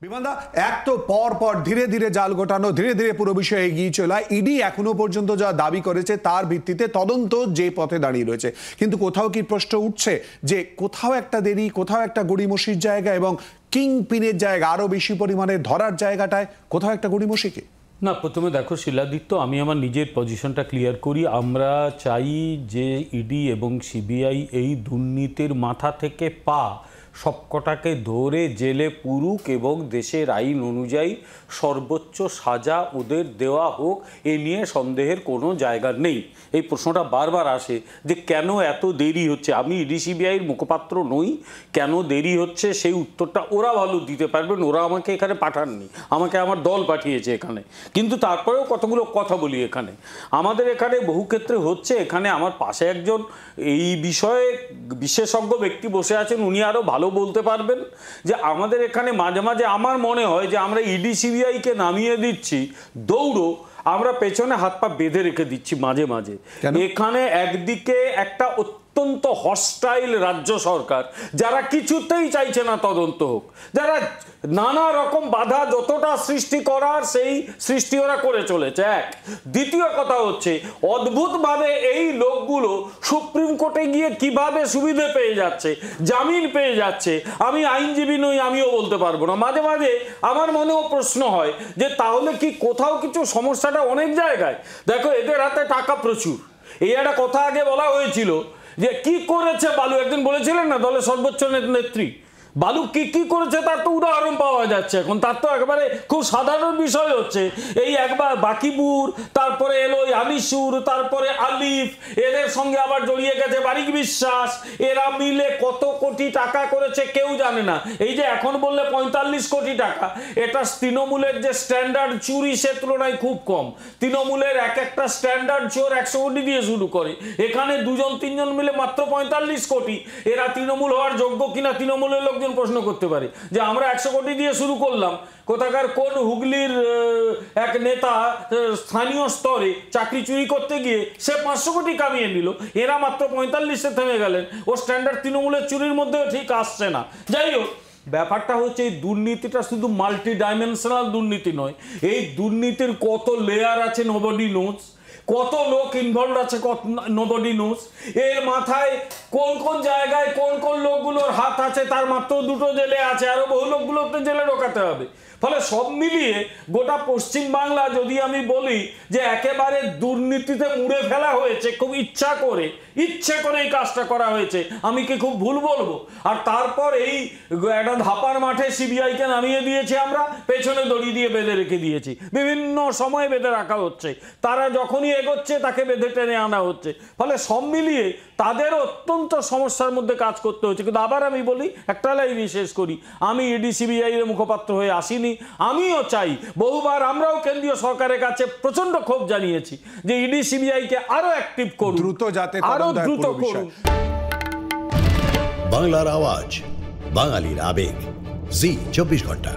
বিমানদা এক তো পর পর ধীরে ধীরে জাল গোটানো, ধীরে ধীরে পুরো বিষয়ে এগিয়ে চলা, ইডি এখনো পর্যন্ত যা দাবি করেছে তার ভিত্তিতে তদন্ত যে পথে দাঁড়িয়ে রয়েছে, কিন্তু কোথাও কি প্রশ্ন উঠছে যে কোথাও একটা দেরি, কোথাও একটা গড়িমসির জায়গা এবং কিং পিনের জায়গা, আরো বেশি পরিমাণে ধরার জায়গাটায় কোথাও একটা গড়িমসিকে? না, প্রথমে দেখো শিলাদিত্য, আমি আমার নিজের পজিশনটা ক্লিয়ার করি। আমরা চাই যে ইডি এবং সিবিআই এই দুর্নীতির মাথা থেকে পা সবকটাকে ধরে জেলে পুরুক এবং দেশের আইন অনুযায়ী সর্বোচ্চ সাজা ওদের দেওয়া হোক, এ নিয়ে সন্দেহের কোনো জায়গা নেই। এই প্রশ্নটা বারবার আসে যে কেন এত দেরি হচ্ছে। আমি ইডি সিবিআইয়ের মুখপাত্র নই, কেন দেরি হচ্ছে সেই উত্তরটা ওরা ভালো দিতে পারবেন। ওরা আমাকে এখানে পাঠাননি, আমাকে আমার দল পাঠিয়েছে এখানে। কিন্তু তারপরেও কতগুলো কথা বলি এখানে। আমাদের এখানে বহু ক্ষেত্রে হচ্ছে, এখানে আমার পাশে একজন এই বিষয়ে বিশেষজ্ঞ ব্যক্তি বসে আছেন, উনি আরও ভালো বলতে পারবেন যে আমাদের এখানে মাঝে মাঝে আমার মনে হয় যে আমরা ইডি সিবিআইকে নামিয়ে দিচ্ছি দৌড়ো, আমরা পেছনে হাত পা বেঁধে রেখে দিচ্ছি মাঝে মাঝে। এখানে একদিকে একটা অত্যন্ত হস্টাইল রাজ্য সরকার, যারা কিছুতেই চাইছে না তদন্ত হোক, যারা নানা রকম বাধা যতটা সৃষ্টি করার সেই সৃষ্টি ওরা করে চলেছে। এক, দ্বিতীয় কথা হচ্ছে অদ্ভুতভাবে এই লোকগুলো সুপ্রিম কোর্টে গিয়ে কিভাবে সুবিধে পেয়ে যাচ্ছে, জামিন পেয়ে যাচ্ছে। আমি আইনজীবী নই, আমিও বলতে পারবো না। মাঝে মাঝে আমার মনেও প্রশ্ন হয় যে তাহলে কি কোথাও কিছু সমস্যাটা অনেক জায়গায়। দেখো, এদের হাতে টাকা প্রচুর। এই একটা কথা আগে বলা হয়েছিল যে কি করেছে বালু, একদিন বলেছিলেন না দলের সর্বোচ্চ নেত্রী, বালু কি কি করেছে তার তো উদাহরণ পাওয়া যাচ্ছে এখন। তার তো একেবারে খুব সাধারণ বিষয় হচ্ছে এই একবার বাকিবুর, তারপরে এলো আলিশুর, তারপরে আলিফ, এদের সঙ্গে আবার জড়িয়ে গেছে বারিক বিশ্বাস, এরা মিলে কত কোটি টাকা করেছে কেউ জানে না। এই যে এখন বললে 45 কোটি টাকা, এটা তৃণমূলের যে স্ট্যান্ডার্ড চুরি সে তুলনায় খুব কম। তৃণমূলের এক একটা স্ট্যান্ডার্ড চোর 100 কোটি দিয়ে শুরু করে, এখানে দুজন তিনজন মিলে মাত্র 45 কোটি। এরা তৃণমূল হওয়ার যোগ্য কিনা তৃণমূলের লোকজন প্রশ্ন করতে পারে যে আমরা 100 কোটি দিয়ে শুরু করলাম। কোথাকার কোন হুগলির এক নেতা স্থানীয় স্তরে চাকরি চুরি করতে গিয়ে সে 500 কোটি কামিয়ে নিল, এরা মাত্র 45-এ থেমে গেলেন। ও স্ট্যান্ডার্ড তৃণমূলের চুরির মধ্যেও ঠিক আসছে না। যাই হোক, ব্যাপারটা হচ্ছে এই দুর্নীতিটা শুধু মাল্টি ডাইমেনশনাল দুর্নীতি নয়, এই দুর্নীতির কত লেয়ার আছে নোবডি নোজ, কত লোক ইনভলভ আছে নোবডি নোজ। এর মাথায় কোন কোন জায়গায় কোন কোন লোকগুলোর হাত আছে তার মাত্র 2টো জেলে আছে, আরো বহু লোকগুলোতে জেলে ঢোকাতে হবে। ফলে সব মিলিয়ে গোটা পশ্চিম বাংলা যদি আমি বলি যে একেবারে দুর্নীতিতে মুড়ে ফেলা হয়েছে, খুব ইচ্ছে করে এই কাজটা করা হয়েছে, আমি কি খুব ভুল বলবো? আর তারপর এই একটা ধাপার মাঠে সিবিআইকে নামিয়ে দিয়েছি আমরা, পেছনে দড়ি দিয়ে বেঁধে রেখে দিয়েছি, বিভিন্ন সময় বেঁধে রাখা হচ্ছে, তারা যখনই এগোচ্ছে তাকে বেঁধে টেনে আনা হচ্ছে। ফলে সব মিলিয়ে তাদের অত্যন্ত সমস্যার মধ্যে কাজ করতে হচ্ছে। কিন্তু আবার আমি বলি, একটা লাইন শেষ করি, আমি ইডি সিবিআই এর মুখপাত্র হয়ে আসিনি। আমিও চাই, বহুবার আমরাও কেন্দ্রীয় সরকারের কাছে প্রচন্ড ক্ষোভ জানিয়েছি যে ইডি সিবিআই কে আরো অ্যাক্টিভ করুন, আরো দ্রুত করুন। বাংলার আওয়াজ, বাঙালির আবেগ, জি 24 ঘন্টা।